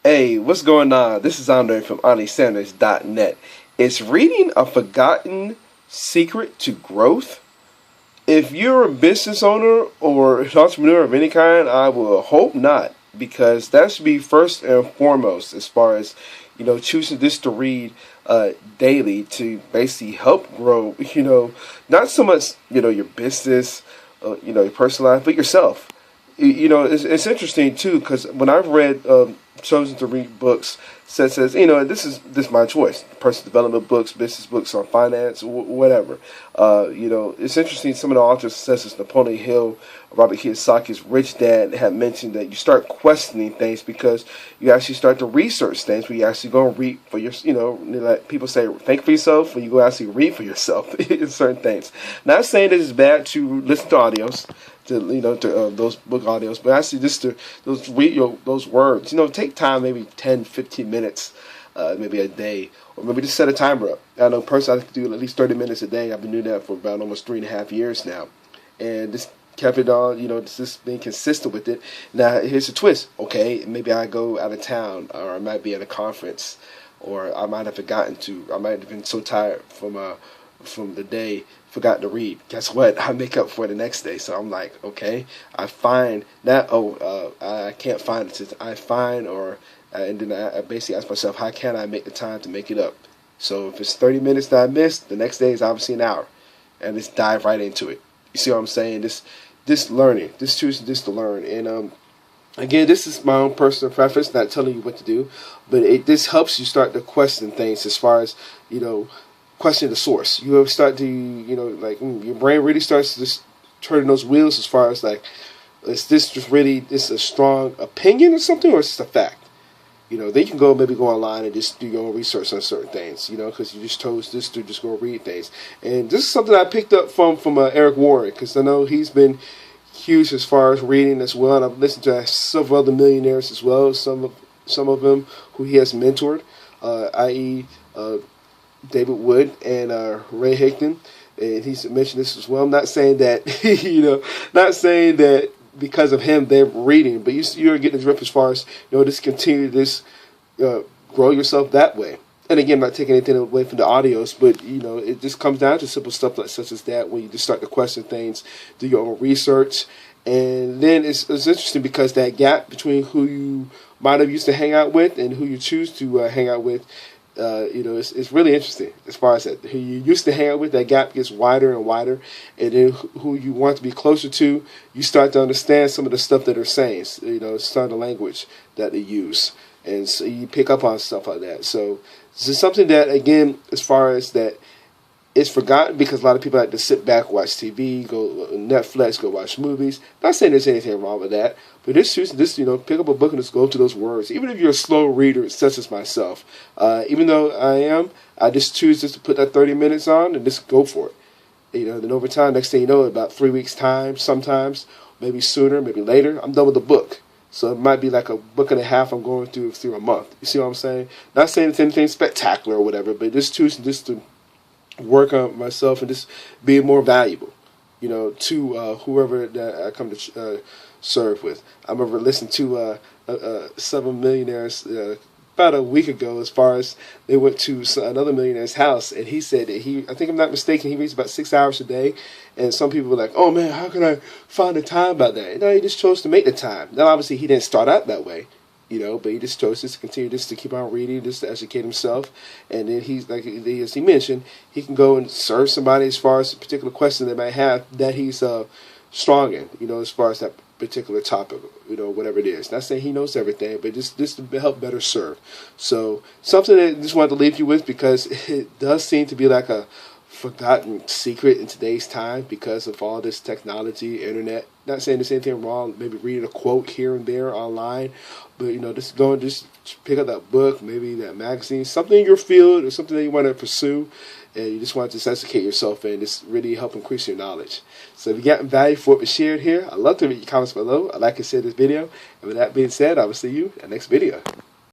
Hey, what's going on? This is Andre from AndreSanders.net. Is reading a forgotten secret to growth? If you're a business owner or an entrepreneur of any kind, I will hope not, because that should be first and foremost as far as choosing this to read daily to basically help grow. Not so much your business, your personal life, but yourself. It's interesting too, because when I've read chosen to read books says this is my choice: personal development books, business books on finance, whatever. It's interesting. Some of the authors, such as Napoleon Hill, Robert Kiyosaki's Rich Dad, have mentioned that you start questioning things because you actually start to research things. Where you actually go and read for your, like people say, think for yourself. When you go actually read for yourself in certain things. Not saying that it's bad to listen to audios, to those book audios, but actually just to read those words. Take time, maybe 10, 15 minutes, maybe a day, or maybe just set a timer up. I know personally I can do at least 30 minutes a day. I've been doing that for about almost 3.5 years now, and just kept it on. Just being consistent with it. Now here's the twist. Okay, maybe I go out of town, or I might be at a conference, or I might have forgotten to. I might have been so tired from the day, forgot to read. Guess what? I make up for it the next day. So I'm like, okay, I find that, I can't find it. I find, and then I basically ask myself, how can I make the time to make it up? So if it's 30 minutes that I missed, the next day is obviously an hour, and just dive right into it. You see what I'm saying? This learning, this choosing this to learn, and again, this is my own personal preference, not telling you what to do, but this helps you start to question things as far as question the source. You have start to, your brain really starts to just turning those wheels as far as like, is this just really, this a strong opinion or something, or is this a fact? Then you can go online and just do your own research on certain things, because you just chose this to just go read things. And this is something I picked up from Eric Warren, because I know he's been huge as far as reading as well, and I've listened to several other millionaires as well, some of them who he has mentored, i.e., David Wood and Ray Higdon, and he's mentioned this as well. I'm not saying that, not saying that because of him they're reading, but you're getting the drift as far as just continue this, grow yourself that way. And again, I'm not taking anything away from the audios, but it just comes down to simple stuff such as that, when you just start to question things, do your own research, and then it's interesting because that gap between who you might have used to hang out with and who you choose to hang out with. It's really interesting as far as that. Who you used to hang out with, that gap gets wider and wider, and then who you want to be closer to, you start to understand some of the stuff that they're saying. Some of the language that they use, and so you pick up on stuff like that. So this is something that, again, as far as that, it's forgotten because a lot of people like to sit back, watch TV, go Netflix, go watch movies. Not saying there's anything wrong with that, but just pick up a book and just go to those words. Even if you're a slow reader, such as myself, even though I just choose just to put that 30 minutes on and just go for it. Then over time, next thing you know, about 3 weeks time, sometimes maybe sooner, maybe later, I'm done with the book. So it might be like a book and a half I'm going through a month. You see what I'm saying? Not saying it's anything spectacular or whatever, but just choosing just to work on myself and just be more valuable, to whoever that I come to serve with. I remember listening to several millionaires about a week ago, as far as they went to another millionaire's house, and he said that I think I'm not mistaken, he reads about 6 hours a day, and some people were like, oh man, how can I find the time about that? No, he just chose to make the time. Now obviously he didn't start out that way, but he just chose to continue just to keep on reading, just to educate himself. And then he's, like, as he mentioned, he can go and serve somebody as far as a particular question they might have that he's strong in, as far as that particular topic, whatever it is. Not saying he knows everything, but just to help better serve. So something that I just wanted to leave you with, because it does seem to be like a forgotten secret in today's time because of all this technology, internet. Not saying there's anything wrong, maybe reading a quote here and there online, but just go and just pick up that book, maybe that magazine, something in your field or something that you want to pursue, and you just want to just educate yourself and just really help increase your knowledge. So if you got value for what was shared here, I'd love to read your comments below. I'd like to share this video, and with that being said, I will see you in the next video.